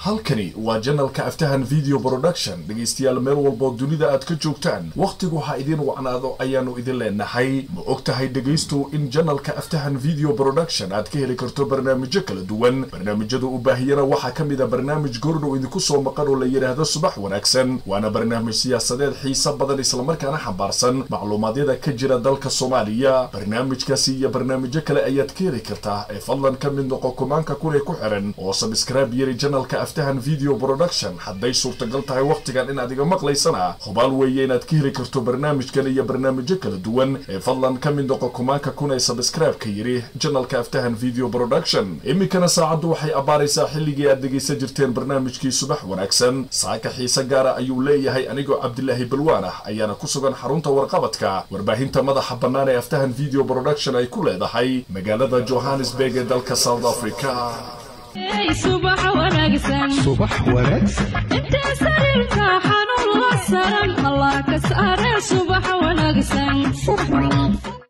halkani waa janalka aftahan video production dhageystayaal meel walba dunida aad ka joogtaan waqtigu waxa idin wacnaado ayaanu idin leenahay ma ogtahay dhageysto in janalka aftahan video production aad ka heli karto barnaamijyo kala duwan barnaamijyada u baahiyana waxa kamid ah barnaamij goordo idinku soo maqan oo la yiraahdo subax wanaagsan waana barnaamij siyaasadeed xiiso badan isla markaana xambaarsan macluumaadada ka jira dalka Soomaaliya barnaamijkaasi iyo barnaamijyo kale ayaad ka heli kartaa ee fadlan ka mid noqo kumanka ku xiran oo subscribe yiri janalka aftahan video production hadday suurtagal tahay waqtigan in adiga maqlaysana hubaal weeye inaad ka heli karto barnaamijkan iyo barnaamijyo kala duwan ee fadlan ka mid noqo kumanka kuna subscribe ka yiri janalka aftahan video production imikana saacadu waxay abaaraysaa xilligii aad dhageysan jirteen barnaamijkii subax wanaagsan saaka xiisa gaara ayuu leeyahay anigoo Cabdilaahi Balwaan ah ayaana ku sugan xarunta warqabadka warbaahinta madaxa bannaan ee aftahan video production ay ku leedahay magaalada Johannesburg ee dalka South Africa صباح وناقصن انت سريرك حنون وصرن الله كسر صباح وناقصن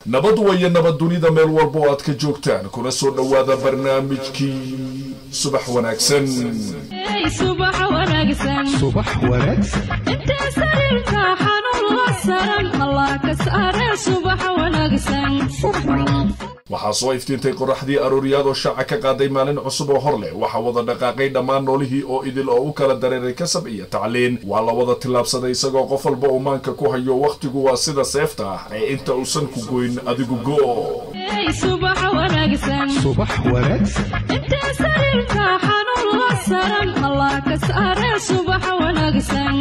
nabad weeye nabad dunida meel walba oo aad ka joogtaan kuna soo dhawaada barnaamijkii subax wanaagsan صباح وناقصن انت سريرك حنون وصرن الله كسر صباح وناقصن waxaa soo iftiintay qoraxdii arooriyad oo shaaca ka qaaday maalin cusub oo hor leh waxa wada dhaqaaqay dhammaan noolihii oo idil oo u kala dareeray kasab iyo tacliin waa la wada tilaabsaday isagoo qof walba uu maanka ku hayo waqtigu waa sida seefta ah ee inta uusan ku goyn adigu go صباح wanaagsan inta sariirka xanuun wasaran allah ka saare صباح wanaagsan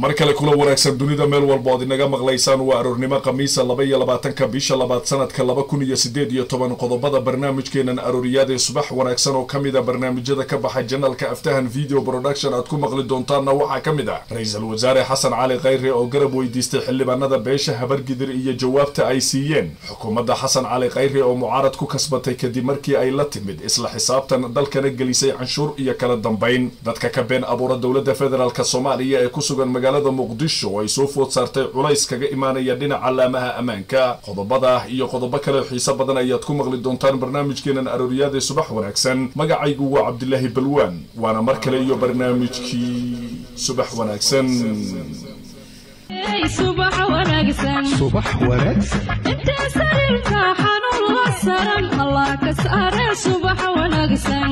mar kale kula wanaagsan dunida meel walba oo inaga maqlaysaan waa aroornimo khamiis 22 bisha labaad sanadka 2018 qodobada barnaamijkeenan arooriyada subax wanaagsan oo kamid ah barnaamijyada ka baxay janalka aftahan video production aad ku maqli doontaan waxa kamid ah ra'iisul wasaare Xasan Cali Khayre oo garab weydiistay xildhibaanada beesha Habargidir iyo jawaabta ay siiyeen xukuumadda Xasan Cali Khayre oo mucaarad ku kasbatay kadib markii ay la timid isla xisaabtan dalkana gelisay canshuur iyo kala dambeyn dadka ka been abuura dawladda federaalka Soomaaliya ee ku sugan magaalada Muqdisho ay soo food saartay culays kaga imaanaya dhinaca laamaha amaanka qodobada iyo qodobo kale xiiso badan ayaad ku maqli doontaan barnaamijkeenan arooriyada subax wanaagsan magacaygu waa Cabdilaahi Balwaan waana mar kale iyo barnaamijkii subax wanaagsan صباح wanaagsan inta sariirka xanuun wasaran allah ka saare صباح wanaagsan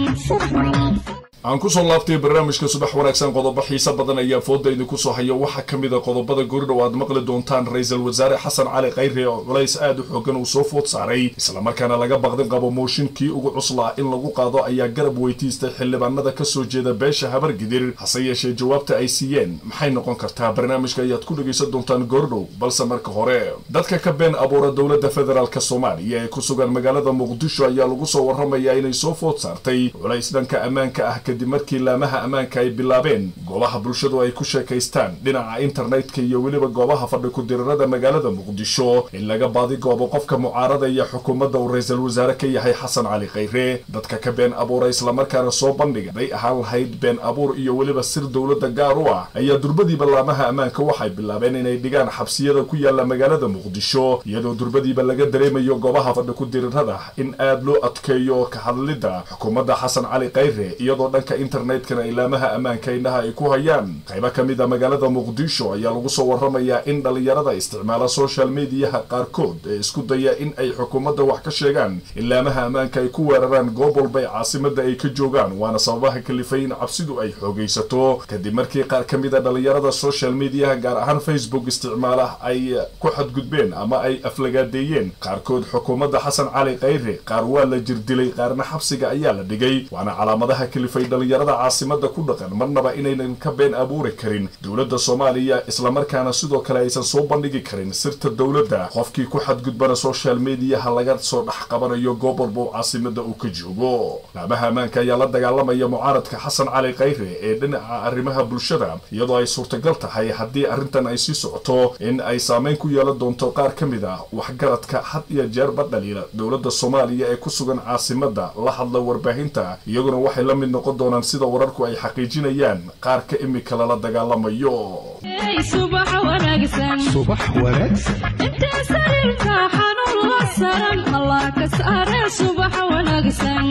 aan ku soo laabtay barnaamijka subax wanaagsan qodobo xiiso badan ayaa fooda idinku soo hayo waxa kamid ah qodobada goordhow aad maqli doontaan ra'iisul wasaare Xasan Cali Khayre oo culays aad u xooggan uu soo food saaray isla markaana laga baqdin qabo mooshinkii ugu cuslaa in lagu qaado ayaa garab weydiistay xildhibaanada ka soo jeeda beesha Habargidir hase yeeshee jawaabta ay siiyeen maxay noqon kartaa barnaamijka ayaad ku dhageysan doontaan goordhow balse marka hore dadka ka been abuura dawladda federaalka Soomaaliya ee ku sugan magaalada Muqdisho ayaa lagu soo waramayaa inay soo food saartay culays dhanka amaanka ah kadib markii laamaha amaanka ay bilaabeen goobaha bulshadu ay ku sheekaystaan dhinaca internetka iyo waliba goobaha fadhi ku dirirada magaalada Muqdisho in laga baadi goobo qofka mucaarada iyo xukuumadda uu ra'iisul wasaare ka yahay Xasan Cali Khayre dadka ka been abuura isla markaana soo bandhigay ahaan lahayd been abuur iyo waliba sir dawladda gaar u ah ayaa durbadiiba laamaha amaanka waxay bilaabeen inay dhigaan xabsiyada ku yaala magaalada Muqdisho iyadoo durbadiiba laga dareemayo goobaha fadhi ku dirirada in aad loo adkeeyo ka hadlida xukuumadda Xasan Cali Khayre iyadoo dhanka internetkana ilaamaha amaanka inaha ay ku hayaan qayb ka mid ah magaalada Muqdisho ayaa lagu soo waramayaa in dhalinyarada isticmaala social media qaarkood ee isku daya in ay xukuumadda wax ka sheegaan ilaamaha amaanka ay ku weeraraan goob walba caasimadda ay ka joogaan waana sababaha kalifay in cabsidu ay xoogaysato kadib markii qaar ka mid ah dhalinyarada social media gaar ahaan Facebook isticmaala ay ku xadgudbeen ama ay aflagaadeeyeen qaarkood xukuumadda Xasan Cali Khayre qaar waa la jirdilay qaarna xabsiga ayaa la dhigay waana calaamadaha kalifay dhalinyarada caasimada ku dhaqan marnaba inaynan ka been abuuri karin dawladda Soomaaliya isla markaana sidoo kale aysan soo bandhigi karin sirta dawladda qofkii ku xadgudbana social media laga soo dhax qabanayo goob walba caasimada uu ka joogo laamaha amaanka ayaa la dagaalamaya mucaaradka Xasan Cali Khayre ee dhinaca arrimaha bulshada iyadoo ay suurtagal tahay haddii arrintan ay sii socoto in ay saameyn ku yeelan doonto qaar ka mid ah waxgaradka had iyo jeer badhaliila dawladda Soomaaliya ee ku sugan caasimada la hadla warbaahinta iyaguna waxay la mid noqon doonaan sida wararku ay xaqiijinayaan qaar ka imika la dagaalamayo صباح wanaagsan inta sariirka xanuun wasaran الله ka saare صباح wanaagsan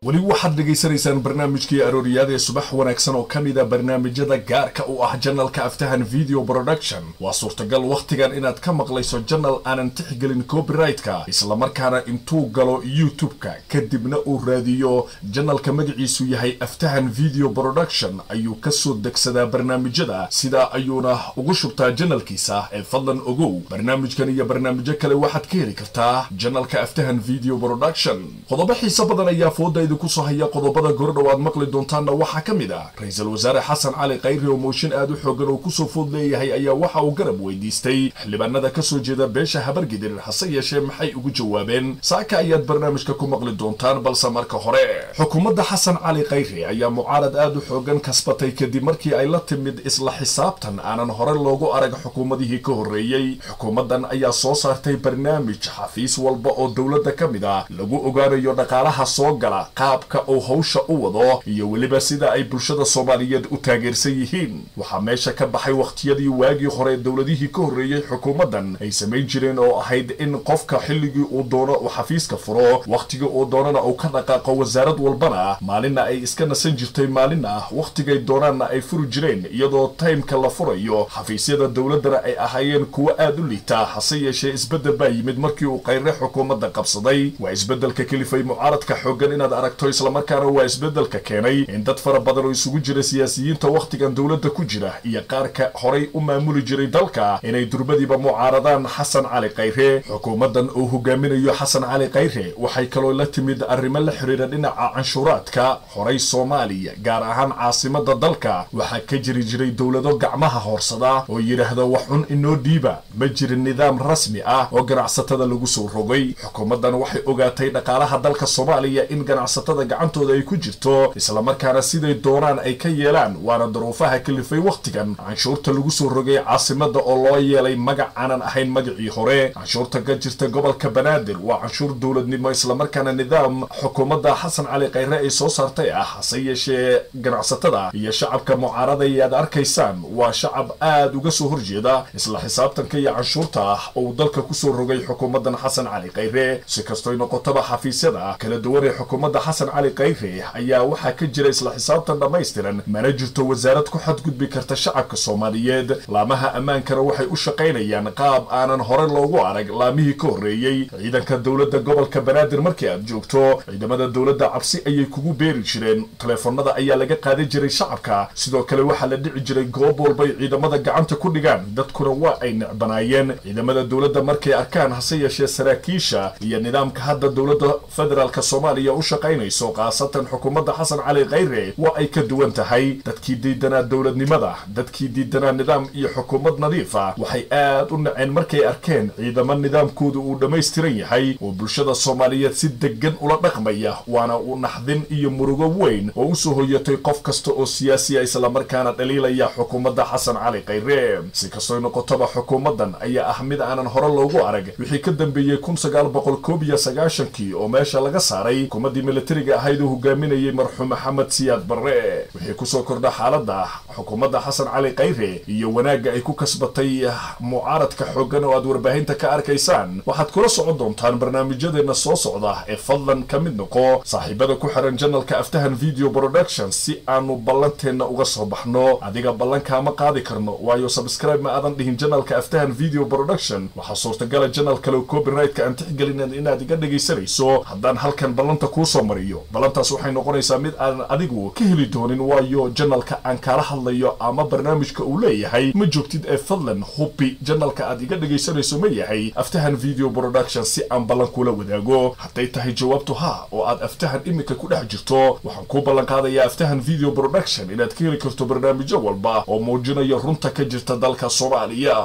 wali waxaad dhageysanaysaan barnaamijkii arooriyada subax wanaagsan oo kamida barnaamijyada gaarka u ah channelka Aftahan Video Production waa suurtagal waqtigan inaad ka maqlayso channel aanan tixgelin copyright-ka isla markaana intuu galo YouTube-ka kadibna uu raadiyo channelka magaciisu yahay Aftahan Video Production ayuu ka soo degsadaa barnaamijyada sida ayuuna ugu shubtaa channelkiisa ee fadlan ogow barnaamijkan iyo barnaamijyo kale waxaad ka heli kartaa channelka Aftahan Video Production qodobo xiiso badan ayaa fooda ku soo haya qodobada goordhawaad maqli doontaana waxa kamid ah ra'iisul wasaare Xasan Cali Khayre oo mooshin aad u xoogan oo ku soo food leeyahay ayaa waxa uu garab weydiistay xildhibaanada ka soo jeeda beesha Habargidir hase yeeshee maxay ugu jawaabeen saaka ayaad barnaamijka ku maqli doontaan balse marka hore xukuumadda Xasan Cali Khayre ayaa mucaarad aad u xoogan kasbatay kadib markii ay la timid isla xisaabtan aanan hore loogu arag xukuumadihii ka horeeyay xukuumaddan ayaa soo saartay barnaamij xafiis walba oo dawladda kamid ah lagu ogaanayo dhaqaalaha soo gala qaabka oo hawsha u wado iyo waliba sida ay bulshada Soomaaliyeed u taageersan yihiin waxa meesha ka baxay waqtiyadii waagii hore dawladihii ka horeeyay xukuumaddan ay sameyn jireen oo ahayd in qofka xilligii uu doono uu xafiiska furo waqtiga uu doonana uu ka dhaqaaqo wasaarad walbana maalinna ay iska nasan jirtay maalinna waqtigay doonaana ay furi jireen iyadoo timeka la furayo xafiisyada dawladana ay ahaayeen kuwa aad u liita hase yeeshee isbedel baa yimid markii uu Khayre xukuumadda qabsaday waa isbedelka kalifay mucaaradka xoogan inaad aragto isla markaana waa isbedelka keenay in dad fara badan oo isugu jira siyaasiyiinta waqtigan dawladda ku jira iyo qaarka horay u maamuli jiray dalka inay durbadiiba mucaaradaan Xasan Cali Khayre xukuumaddan uu hogaaminayo Xasan Cali Khayre waxay kaloo la timid arrimo la xiriira dhinaca canshuuraadka horay Soomaaliya gaar ahaan caasimadda dalka waxa ka jiray dawlado gacmaha hoorsada oo yiraahdo wax un inoo dhiiba ma jirin nidaam rasmi ah oo ganacsatada lagu soo rogay xukuumaddan waxay ogaatay dhaqaalaha dalka Soomaaliya in ganacsatada gacantooda ay ku jirto isla markaana siday doonaan ay ka yeelaan waana duruufaha kalifay waqtigan canshuurta lagu soo rogay caasimadda oo loo yeelay magac aanan ahayn magacii hore canshuurta ka jirta gobolka Banaadir waa canshuur dawladnimo isla markaana nidaam xukuumadda Xasan Cali Khayre ay soo saartay ah hase yeeshee ganacsatada iyo shacabka mucaarada ayaad arkaysaan waa shacab aad uga soo horjeeda isla xisaabtanka iyo canshuurta oo dalka ku soo rogay xukuumaddan Xasan Cali Khayre si kastoo noqotaba xafiisyada kala duwan ee xukuumadda Xasan Cali Khayre ayaa waxa ka jira isla xisaabtan dhameystiran mana jirto wasaarad ku xadgudbi karta shacabka Soomaaliyeed laamaha ammaankana waxay u shaqeynayaan qaab aanan hore loogu arag laamihii ka horeeyay ciidanka dawladda gobolka Banaadir markii aad joogto ciidamada dawladda cabsi ayay kugu beeri jireen telefoonada ayaa laga qaadan jiray shacabka sidoo kale waxa la dhici jiray goob walba ciidamada gacanta ku dhigaan dadkuna waa ay necbanaayeen ciidamada dawladda markay arkaan hase yeeshee saraakiisha iyo nidaamka hadda dawladda federaalka Soomaaliya u shaqeynayso qaasatan xukuumadda Xasan Cali Khayre waa ay ka duwan tahay dadkii diidanaa dawladnimada dadkii diidanaa nidaam iyo xukuumad nadiif ah waxay aad u naceen markay arkeen ciidamada nidaamkoodu uu dhameystiran yahay oo bulshada Soomaaliyeed si degan ula dhaqmaya waana uu naxdin iyo murugo weyn oo u soo hoyatay qof kasta oo siyaasi ah isla markaana dhaliilaya xukuumadda Xasan Cali Khayre si kastoo noqotaba xukuumaddan ayaa ah mid aanan hore loogu arag wixii ka dambeeyay 1991 oo meesha laga saaray xukuumaddii militariga ahayd oo hogaaminayay marxuum Maxamed Siyaad Barre wixii ku soo kordha xaaladda xukuumadda Xasan Cali Khayre iyo wanaaga ay ku kasbatay mucaaradka xoogan oo aad warbaahinta ka arkaysaan waxaad kula socon doontaan barnaamijyadeena soo socda ee fadlan ka mid noqo saaxiibada ku xiran channelka Aftahan Video Production si aanu ballanteena uga soo baxno adiga ballanka ma qaadi karno waayo subscribe ma aadan dhihin channelka Aftahan Video Production waxa suurtagal channel kale copyright-ka aan tixgelin inaad iga dhageysanayso haddaan halkan ballanta ku soo mariyo ballantaas waxay noqonaysaa mid aan adigu ka heli doonin waayo channelka aan kala hadlayo ama barnaamijka uu leeyahay ma joogtid ee fadlan hubi channelka aad iga dhageysanayso ma yahay Aftahan Video Production si aan ballan kula wadaago haday tahay jawaabtu ha oo aad Aftahan imika ku dhex jirto waxaan ku ballan qaadayaa Aftahan Video Production inaad ka heli karto barnaamijyo walba oo muujinaya runta ka jirta dalka Soomaaliya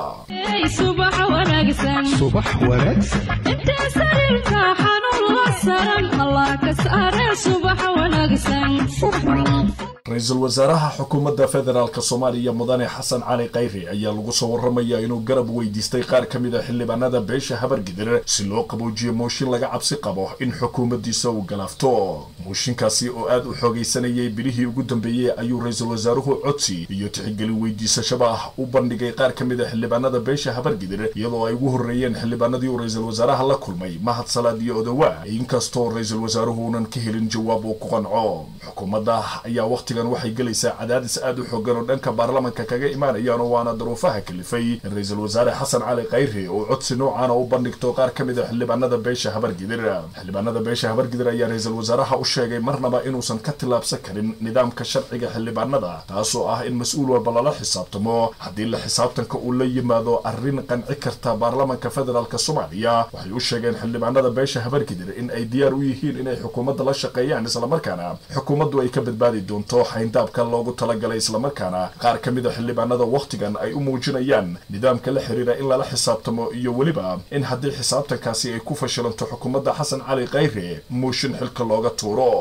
subax wanaagsan inta sarirka xanuun la saran Allah ka saare subax wanaagsan رئيس الوزراء حكومة فدرالك الصومالية مدن حسن علي قيري أي لغو soo warramaya inuu garab weydiistay qaar ka mid ah xildhibaanada beesha Habargidir si loo qaboojiyo mooshin laga cabsi qabo in xukuumaddiisa uu galaafto mooshinkaasi oo aad u xoogeysanayay bilihii ugu dambeeyay ayuu ra'iisul wasaaruhu codsi iyo tixgelin weydiisashada u bandhigay qaar ka mid ah xildhibaanada beesha Habargidir iyadoo ay ugu horeeyeen xildhibaanadii ra'iisul wasaaraha la kulmay Mahad Salaad iyo Odawa inkastoo ra'iisul wasaaruhu uunan ka helin jawaab uu ku qanco xukuumadda ayaa waqtigan waxay galaysaa cadaadis aad u xoogan oo dhanka baarlamaanka kaga imaanayaan oo waana daruufaha kalifay رئيس الوزراء حسن علي قيري وعدس نوعانا وبندقتو قار كميدا xildhibaanada beesha Habargidir xildhibaanada beesha Habargidir ayaa ra'iisul wasaaraha u sheegay marnaba inuusan ka tilaabsan karin nidaamka sharciga xildhibaanada taasoo ah in mas'uul walba la xisaabtamo hadii la xisaabtanka uu la yimaado arrin qanci karta baarlamaanka federaalka Soomaaliya waxay u sheegeen xildhibaanada beesha Habargidir in ay diyaar u yihiin inay xukuumadda la shaqeeyaan isla markaana xukuumaddu ay ka badbaadi doonto xayndaabka loogu talagalay isla markaana qaar kamida xildhibaanada waqtigan ay u muujinayaan nidaamka la xiriira in la xisaabtamo iyo waliba in hadii xisaabtankaasi ay ku fashilanto xukuumadda Xasan Cali Qayre mooshin xilka looga tuuro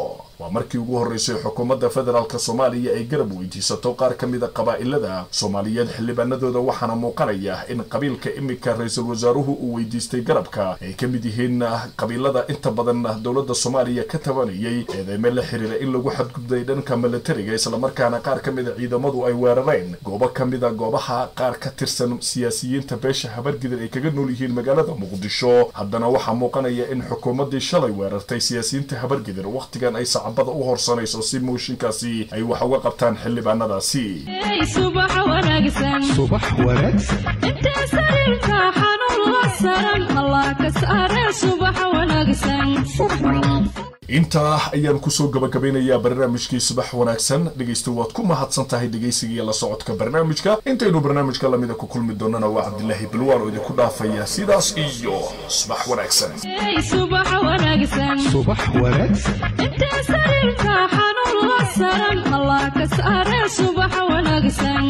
waa markii ugu horeysay xukuumadda federaalka Soomaaliya ay garab weydiisato qaar ka mid ah qabaa'ilada Soomaaliyeed xildhibaanadooda waxaana muuqanaya in qabiilka imika ra'iisul wasaaruhu uu weydiistay garabka ay ka mid yihiin qabiilada inta badan dawladda Soomaaliya ka tabanayay eedeymo la xiriira in lagu xadgudbay dhanka militariga isla markaana qaar ka mid ah ciidamadu ay weerareen goobo ka mid ah goobaha qaar ka tirsan siyaasiyiinta beesha Habargidir ay kaga nool yihiin magaalada Muqdisho haddana waxa muuqanaya in xukuumaddii shalay weerartay siyaasiyiinta Habargidir waqtigan ay sacbada u horsanayso si mooshinkaasi ay wax uga qabtaan xildhibaanadaasi subax wanaagsan inta sarirka xanuun la saran Allah ka saare subax wanaagsan inta ayaan ku soo gabagabeynayaa barnaamijkii subax wanaagsan dhageysto waad ku mahadsan tahay dhageysiga la socodka barnaamijka intaynu barnaamijka lamida ku kulmi doonana waa Cabdullaahi Bilwaan oo idinku dhaafaya sidaas iyo subax wanaagsan inta sarirka xanuun la saran Allah ka saare subax wanaagsan